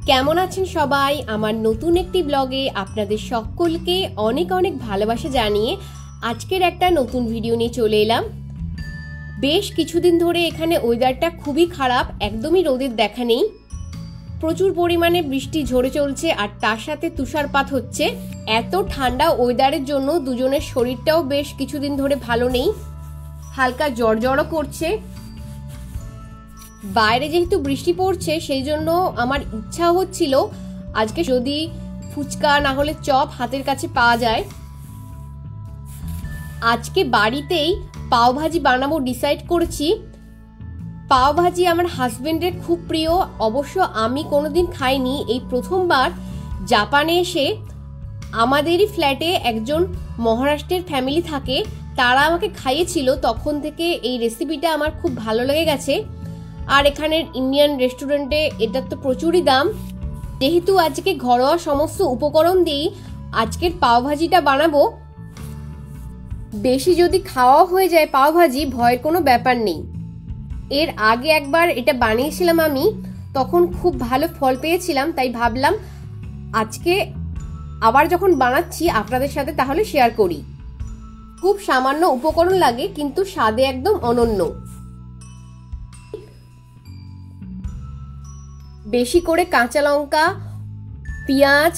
কেমন আছেন সবাই? আমার নতুন একটি ব্লগে আপনাদের সকলকে অনেক অনেক ভালোবাসা জানিয়ে আজকের একটা নতুন ভিডিও নিয়ে চলে এলাম। বেশ কিছুদিন ধরে এখানে ওয়েদারটা খুবই খারাপ, একদমই রোদের দেখা নেই। প্রচুর পরিমাণে বৃষ্টি ঝরে চলছে আর তার সাথে তুষারপাত হচ্ছে। এত ঠান্ডা ওয়েদারের জন্য দুজনের শরীরটাও বেশ কিছুদিন ধরে ভালো নেই, হালকা জ্বরও করছে। বাইরে যেহেতু বৃষ্টি পড়ছে সেই জন্য আমার ইচ্ছা হচ্ছিল আজকে যদি ফুচকা না হলে চপ হাতের কাছে পাওয়া যায়, আজকে বাড়িতেই পাওভাজি বানাবো ডিসাইড করেছি। পাওভাজি আমার হাজবেন্ডের খুব প্রিয়, অবশ্য আমি কোনোদিন খাইনি, এই প্রথমবার জাপানে এসে আমাদেরই ফ্ল্যাটে একজন মহারাষ্ট্রের ফ্যামিলি থাকে, তারা আমাকে খাইয়েছিল, তখন থেকে এই রেসিপিটা আমার খুব ভালো লেগে গেছে। আর এখানের ইন্ডিয়ান রেস্টুরেন্টে এটার তো প্রচুরই দাম। যেহেতু আজকে ঘরোয়া সমস্ত উপকরণ দিয়েই আজকের পাওভাজিটা বানাবো, বেশি যদি খাওয়া হয়ে যায় পাওভাজি ভয়ের কোনো ব্যাপার নেই। এর আগে একবার এটা বানিয়েছিলাম আমি, তখন খুব ভালো ফল পেয়েছিলাম, তাই ভাবলাম আজকে আবার যখন বানাচ্ছি আপনাদের সাথে তাহলে শেয়ার করি। খুব সামান্য উপকরণ লাগে কিন্তু স্বাদে একদম অনন্য। বেশি করে কাঁচা লঙ্কা, পেঁয়াজ,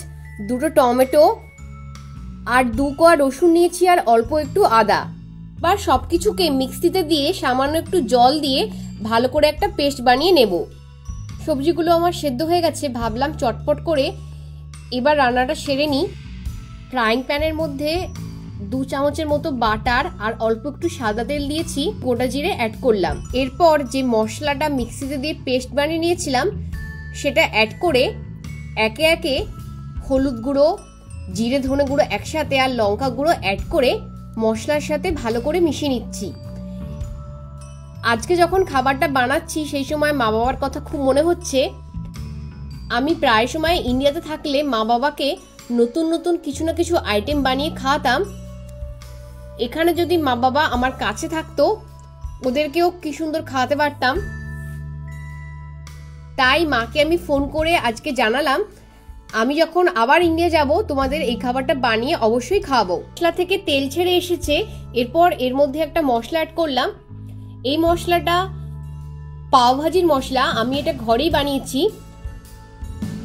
দুটো টমেটো আর 2 কোয়া রসুন নিয়েছি আর অল্প একটু আদা। এবার সবকিছুকে মিক্সিতে দিয়ে সামান্য একটু জল দিয়ে ভালো করে একটা পেস্ট বানিয়ে নেব। সবজিগুলো আমার সেদ্ধ হয়ে গেছে, ভাবলাম চটপট করে এবার রান্নাটা সেরে নিই। ফ্রাইং প্যানের মধ্যে 2 চামচের মতো বাটার আর অল্প একটু সাদা তেল দিয়েছি, গোটা জিরে অ্যাড করলাম। এরপর যে মশলাটা মিক্সিতে দিয়ে পেস্ট বানিয়ে নিয়েছিলাম সেটা অ্যাড করে একে একে হলুদ গুঁড়ো, জিরে ধনে গুঁড়ো একসাথে আর লঙ্কা গুঁড়ো অ্যাড করে মশলার সাথে ভালো করে মিশিয়ে নিচ্ছি। আজকে যখন খাবারটা বানাচ্ছি সেই সময় মা বাবার কথা খুব মনে হচ্ছে। আমি প্রায় সময় ইন্ডিয়াতে থাকলে মা বাবাকে নতুন নতুন কিছু না কিছু আইটেম বানিয়ে খাওয়াতাম। এখানে যদি মা বাবা আমার কাছে থাকতো ওদেরকেও কি সুন্দর খাওয়াতে পারতাম। তাই মাকে আমি ফোন করে আজকে জানালাম আমি যখন আবার ইন্ডিয়া যাব তোমাদের এই খাবারটা বানিয়ে অবশ্যই খাওয়াবো। মশলা থেকে তেল ছেড়ে এসেছে, এরপর এর মধ্যে একটা মশলা অ্যাড করলাম। এই মশলাটা পাওভাজির মশলা, আমি এটা ঘরেই বানিয়েছি।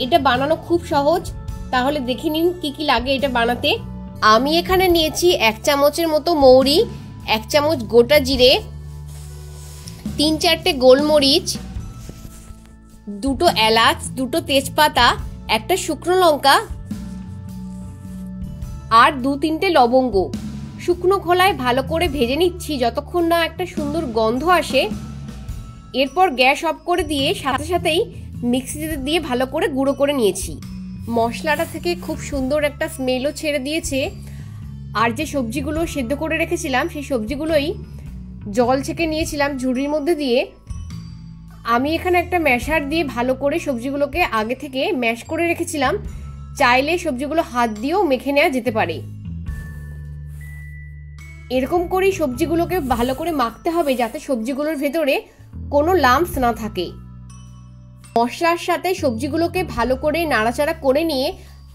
এটা বানানো খুব সহজ, তাহলে দেখে নিন কি কি লাগে এটা বানাতে। আমি এখানে নিয়েছি 1 চামচের মতো মৌরি, 1 চামচ গোটা জিরে, 3-4টে গোলমরিচ, 2টো এলাচ, 2টো তেজপাতা, একটা শুকনো লঙ্কা আর 2-3টে লবঙ্গ। শুকনো খোলায় ভালো করে ভেজে নিচ্ছি যতক্ষণ না একটা সুন্দর গন্ধ আসে। এরপর গ্যাস অফ করে দিয়ে সাথে সাথেই মিক্সিতে দিয়ে ভালো করে গুঁড়ো করে নিয়েছি। মশলাটা থেকে খুব সুন্দর একটা স্মেলও ছেড়ে দিয়েছে। আর যে সবজিগুলো সেদ্ধ করে রেখেছিলাম সেই সবজিগুলোই জল ছেঁকে নিয়েছিলাম ঝুড়ির মধ্যে দিয়ে। আমি এখানে একটা ম্যাশার দিয়ে ভালো করে সবজিগুলোকে আগে থেকে ম্যাশ করে রেখেছিলাম, চাইলে সবজিগুলো হাত দিয়েও মেখে নেওয়া যেতে পারে। এরকম করেই সবজিগুলোকে ভালো করে মাখতে হবে যাতে সবজিগুলোর ভেতরে কোনো লাম্পস না থাকে। মশলার সাথে সবজিগুলোকে ভালো করে নাড়াচাড়া করে নিয়ে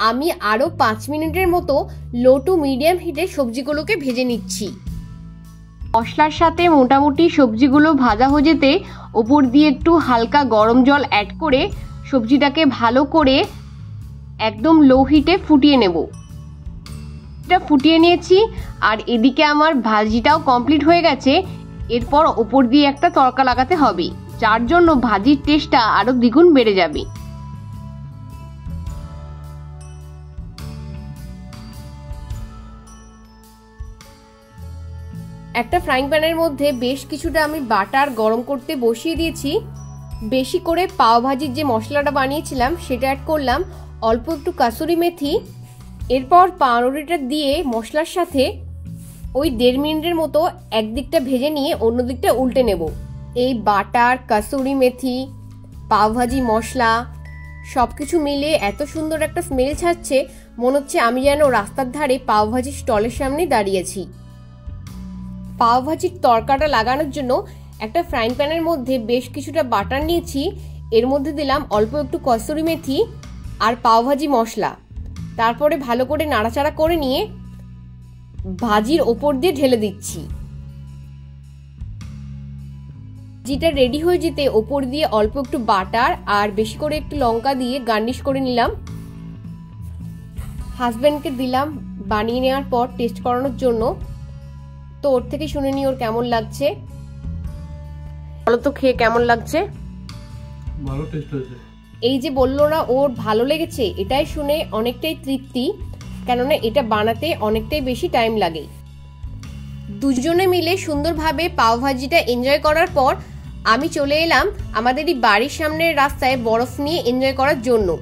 আমি আরও 5 মিনিটের মতো লো টু মিডিয়াম হিটে সবজিগুলোকে ভেজে নিচ্ছি। মশলার সাথে মোটামুটি সবজিগুলো ভাজা হয়ে যেতে ওপর দিয়ে একটু হালকা গরম জল অ্যাড করে সবজিটাকে ভালো করে একদম লো হিটে ফুটিয়ে নেব। এটা ফুটিয়ে নিয়েছি আর এদিকে আমার ভাজিটাও কমপ্লিট হয়ে গেছে। এরপর ওপর দিয়ে একটা তড়কা লাগাতে হবে, যার জন্য ভাজির টেস্টটা আরো দ্বিগুণ বেড়ে যাবে। একটা ফ্রাইং প্যানের মধ্যে বেশ কিছুটা আমি বাটার গরম করতে বসিয়ে দিয়েছি। বেশি করে পাওভাজির যে মশলাটা বানিয়েছিলাম সেটা অ্যাড করলাম, অল্প একটু কাসুরি মেথি। এরপর পাউরুটিটা দিয়ে মশলার সাথে ওই 1.5 মিনিটের মতো একদিকটা ভেজে নিয়ে অন্য দিকটা উল্টে নেব। এই বাটার, কাসুরি মেথি, পাওভাজি মশলা সব কিছু মিলে এত সুন্দর একটা স্মেল ছাড়ছে, মনে হচ্ছে আমি যেন রাস্তার ধারে পাওভাজির স্টলের সামনে দাঁড়িয়েছি। পাওভাজির তড়কাটা লাগানোর জন্য একটা ফ্রাইং প্যানের মধ্যে বেশ কিছুটা বাটার নিয়েছি, এর মধ্যে দিলাম অল্প একটু কসুরি মেথি আর পাওভাজি মশলা। তারপরে ভালো করে নাড়াচাড়া করে নিয়ে ভাজির ওপর দিয়ে ঢেলে দিচ্ছি। যেটা রেডি হয়ে যেতে ওপর দিয়ে অল্প একটু বাটার আর বেশি করে একটু লঙ্কা দিয়ে গার্নিশ করে নিলাম। হাজব্যান্ডকে দিলাম বানিয়ে নেওয়ার পর টেস্ট করানোর জন্য। তো ওর থেকে শুনে নি ওর কেমন লাগছে। বলো তো খেয়ে কেমন লাগছে? ভালো টেস্ট হয়েছে। এই যে বললো না ওর ভালো লেগেছে, এটাই শুনে অনেকটাই তৃপ্তি, কেননা এটা বানাতে অনেকটাই বেশি টাইম লাগে। দুজনে মিলে সুন্দরভাবে পাওভাজিটা এনজয় করার পর আমি চলে এলাম আমাদেরই বাড়ির সামনের রাস্তায় বরফ নিয়ে এনজয় করার জন্য।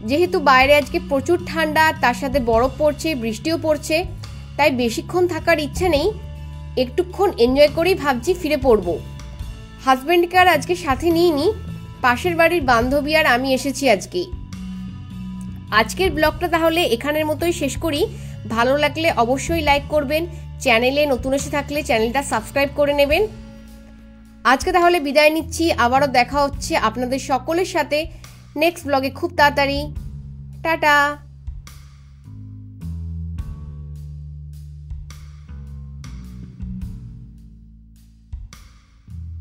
যেহেতু বাইরে আজকে প্রচুর ঠান্ডা, তার সাথে বরফ পড়ছে, বৃষ্টিও পড়ছে, তাই বেশিক্ষণ থাকার ইচ্ছে নেই, একটুক্ষণ এনজয় করেই ভাবছি ফিরে পড়ব। হাজব্যান্ডকে আর আজকে সাথে নিইনি, পাশের বাড়ির বান্ধবী আর আমি এসেছি আজকে। আজকের ব্লগটা তাহলে এখানের মতোই শেষ করি। ভালো লাগলে অবশ্যই লাইক করবেন, চ্যানেলে নতুন এসে থাকলে চ্যানেলটা সাবস্ক্রাইব করে নেবেন। আজকে তাহলে বিদায় নিচ্ছি, আবারও দেখা হচ্ছে আপনাদের সকলের সাথে নেক্সট ব্লগে খুব তাড়াতাড়ি। টাটা।